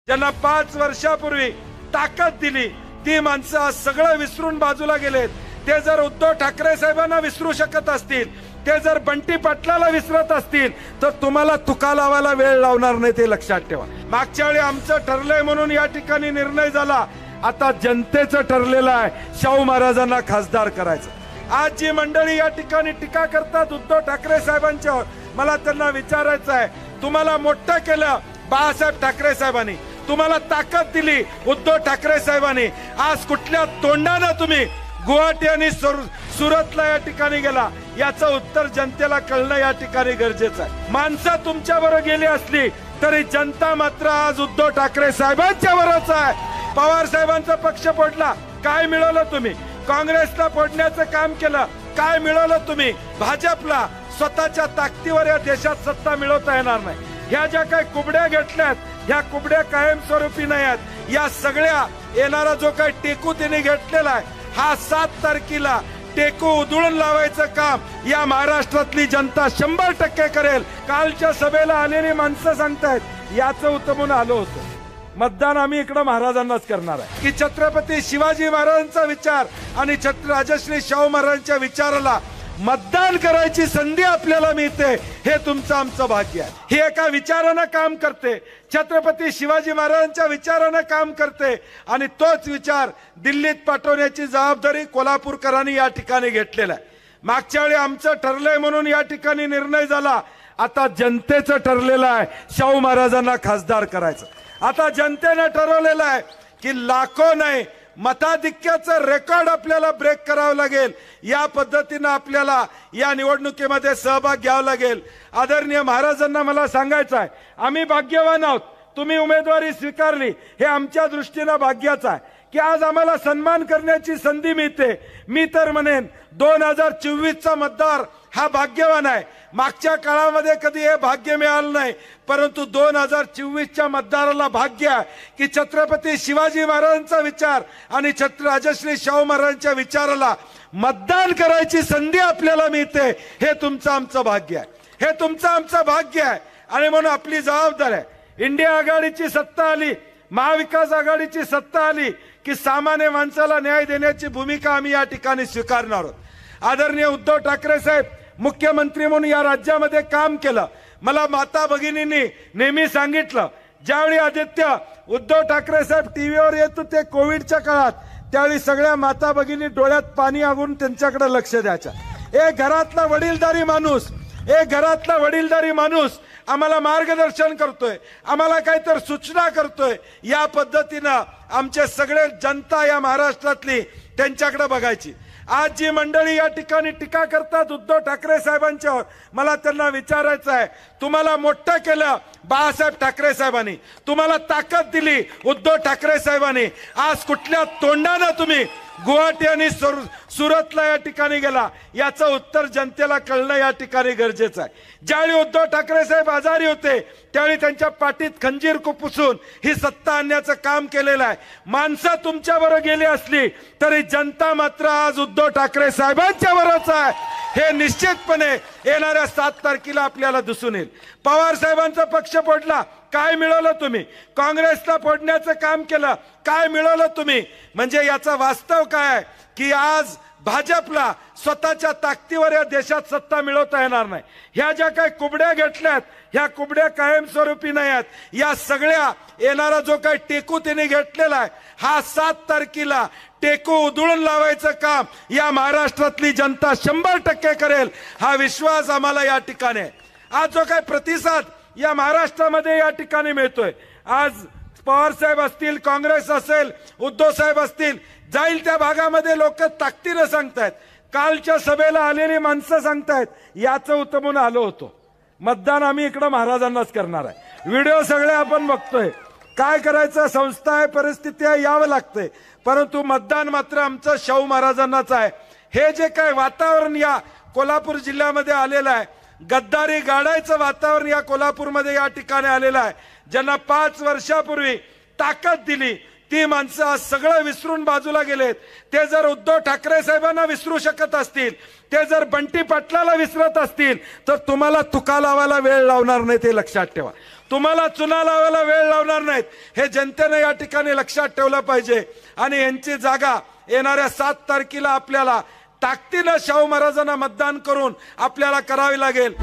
ज्यांना 5 वर्षापूर्वी ताकद दिली ती माणसं आज सगळं विसरून बाजूला गेलेत। ते जर उद्धव ठाकरे साहेबांना विसरू शकत असतील, ते जर बंटी पाटलाला विसरत असतील, तर तुम्हाला तुका लावायला वेळ लावणार नाही, ते लक्षात ठेवा। मागच्या वेळी आमचं ठरलंय म्हणून या ठिकाणी निर्णय झाला, आता जनतेचं ठरलेलं आहे शाहू महाराजांना खासदार करायचं। आज जी मंडळी या ठिकाणी टीका करतात उद्धव ठाकरे साहेबांच्यावर, मला त्यांना विचारायचं आहे, तुम्हाला मोठं केलं बाळासाहेब ठाकरे साहेबांनी, तुम्हाला ताकद दिली उद्धव ठाकरे साहेबांनी, आज कुठल्या तोंडाने तुम्ही गुवाहाटी आणि सुरतला या ठिकाणी गेला, याचं उत्तर जनतेला कळणं या ठिकाणी गरजेचं आहे। माणसं तुमच्याबरोबर गेली असली तरी जनता मात्र आज उद्धव ठाकरे साहेबांच्या बरोबरच आहे। पवार साहेबांचा पक्ष फोडला, काय मिळवलं तुम्ही? काँग्रेसला फोडण्याचं काम केलं, काय मिळवलं तुम्ही? भाजपला स्वतःच्या ताकदीवर या देशात सत्ता मिळवता येणार नाही। ह्या ज्या काही कुबड्या घेतल्यात, ह्या कुबड्या कायमस्वरूपी नाही आहेत। या सगळ्या येणारा जो काही टेकू त्यांनी घेतलेला आहे, हा 7 तारखेला टेकू उधळून लावायचं काम या महाराष्ट्रातली जनता 100% करेल। कालच्या सभेला आलेली माणसं सांगतायत याचं उत्तमून आलो होतं, मतदान आम्ही इकडे महाराजांनाच करणार आहे की छत्रपती शिवाजी महाराजांचा विचार आणि राजश्री शाहू महाराजांच्या विचाराला मतदान करायची संधी आपल्याला मिळते, हे तुमचं आमचं भाग्य आहे। हे एका विचारानं काम करते, छत्रपती शिवाजी महाराजांच्या विचारानं काम करते आणि तोच विचार दिल्लीत पाठवण्याची जबाबदारी कोल्हापूरकरांनी या ठिकाणी घेतलेला आहे। मागच्या वेळी आमचं ठरलंय म्हणून या ठिकाणी निर्णय झाला, आता जनतेचं ठरलेलं आहे शाहू महाराजांना खासदार करायचं। आता जनतेने ठरवलेलं आहे की लाखो नाही मताधिक्याचं रेकॉर्ड आपल्याला ब्रेक करावं लागेल, या पद्धतीनं आपल्याला या निवडणुकीमध्ये सहभाग घ्यावा लागेल। आदरणीय महाराजांना मला सांगायचं आहे, आम्ही भाग्यवान आहोत, तुम्ही उमेदवारी स्वीकारली, हे आमच्या दृष्टीनं भाग्याचं आहे की आज आम्हाला सन्मान करण्याची संधी मिळते। मी तर म्हणेन 2024चा मतदार हा भाग्यवान आहे। मागच्या काळामध्ये कधी हे भाग्य मिळालं नाही, परंतु 2024च्या मतदाराला भाग्य आहे की छत्रपती शिवाजी महाराजांचा विचार आणि राजश्री शाहू महाराजांच्या विचाराला मतदान करायची संधी आपल्याला मिळते, हे तुमचं आमचं भाग्य आहे, हे तुमचं आमचं भाग्य आहे। आणि म्हणून आपली जबाबदारी आहे, इंडिया आघाडीची सत्ता आली, महाविकास आघाडीची सत्ता आली की सामान्य माणसाला न्याय देण्याची भूमिका आम्ही या ठिकाणी स्वीकारणार आहोत। आदरणीय उद्धव ठाकरे साहेब मुख्यमंत्री म्हणून या राज्यामध्ये काम केलं। मला माता भगिनींनी नेहमी सांगितलं, ज्यावेळी आदित्य उद्धव ठाकरे साहेब टीव्हीवर येत होते कोविडच्या काळात, त्यावेळी सगळ्या माता भगिनी डोळ्यात पाणी आणून त्यांच्याकडे लक्ष द्यायच्या। एक घरातला वडीलधारी माणूस आम्हाला मार्गदर्शन करतोय, आम्हाला काहीतरी सूचना करतोय, या पद्धतीनं आमचे सगळे जनता या महाराष्ट्रातली त्यांच्याकडे बघायची। आज जी मंडळी या ठिकाणी टीका करतात उद्धव ठाकरे साहेबांच्यावर, मला त्यांना विचारायचं आहे, तुम्हाला मोठं केलं बाळासाहेब ठाकरे साहेबांनी, तुम्हाला ताकद दिली उद्धव ठाकरे साहेबांनी, आज कुठल्या तोंडाने तुम्ही गुवाहाटी आणि सुरतला या ठिकाणी गेला, याचं उत्तर जनतेला कळणं या ठिकाणी गरजेचं आहे। ज्यावेळी उद्धव ठाकरे साहेब आजारी होते त्यावेळी त्यांच्या पाठीत खंजीर खुपसून ही सत्ता आणण्याचं काम केलेलं आहे। माणसं तुमच्याबरोबर गेली असली तरी जनता मात्र आज उद्धव ठाकरे साहेबांच्या बरोबरच आहे, हे निश्चितपणे येणाऱ्या 7 तारखेला आपल्याला दिसून येईल। पवार साहेबांचा पक्ष फोडला, काय मिळवलं तुम्ही? काँग्रेसला फोडण्याचं काम केलं, काय मिळवलं तुम्ही? म्हणजे याचा वास्तव काय आहे की आज भाजपला स्वतःच्या ताकदीवर या देशात सत्ता मिळवता येणार नाही। ह्या ज्या काही कुबड्या घेतल्यात, ह्या कुबड्या कायमस्वरूपी नाही आहेत। या सगळ्या येणारा जो काही टेकू त्यांनी घेतलेला आहे, हा 7 तारखेला टेकू उधळून लावायचं काम या महाराष्ट्रातली जनता 100% करेल, हा विश्वास आम्हाला या ठिकाणी आहे। आज जो काही प्रतिसाद या महाराष्ट्रामध्ये या ठिकाणी मिळतोय, आज पवार साहेब असतील, काँग्रेस असेल, उद्धव साहेब असतील, जाईल त्या भागामध्ये लोक ताकदीने सांगतायत, कालच्या सभेला आलेली माणसं सांगतायत याचं उत्तमून आलो होतो, मतदान आम्ही इकडे महाराजांनाच करणार आहे। व्हिडिओ सगळे आपण बघतोय, काय करायचं, संस्था आहे, परिस्थिती आहे, यावं लागतंय, परंतु मतदान मात्र आमचं शाहू महाराजांनाच आहे। हे जे काय वातावरण या कोल्हापूर जिल्ह्यामध्ये आलेलं आहे, गद्दारी गाडायचं वातावरण या कोल्हापूरमध्ये या ठिकाणी आलेलं आहे। ज्यांना 5 वर्षापूर्वी ताकद दिली ती माणसं आज सगळं विसरून बाजूला गेलेत। ते जर उद्धव ठाकरे साहेबांना विसरू शकत असतील, ते जर बंटी पाटलाला विसरत असतील, तर तुम्हाला तुका लावायला वेळ लावणार नाही, ते लक्षात ठेवा। तुम्हाला चुना लावायला वेळ लावणार नाहीत, हे जनतेने या ठिकाणी लक्षात ठेवलं पाहिजे. आणि यांची जागा येणाऱ्या 7 तारखेला आपल्याला ताकदीनं शाहू महाराजांना मतदान करून आपल्याला करावी लागेल.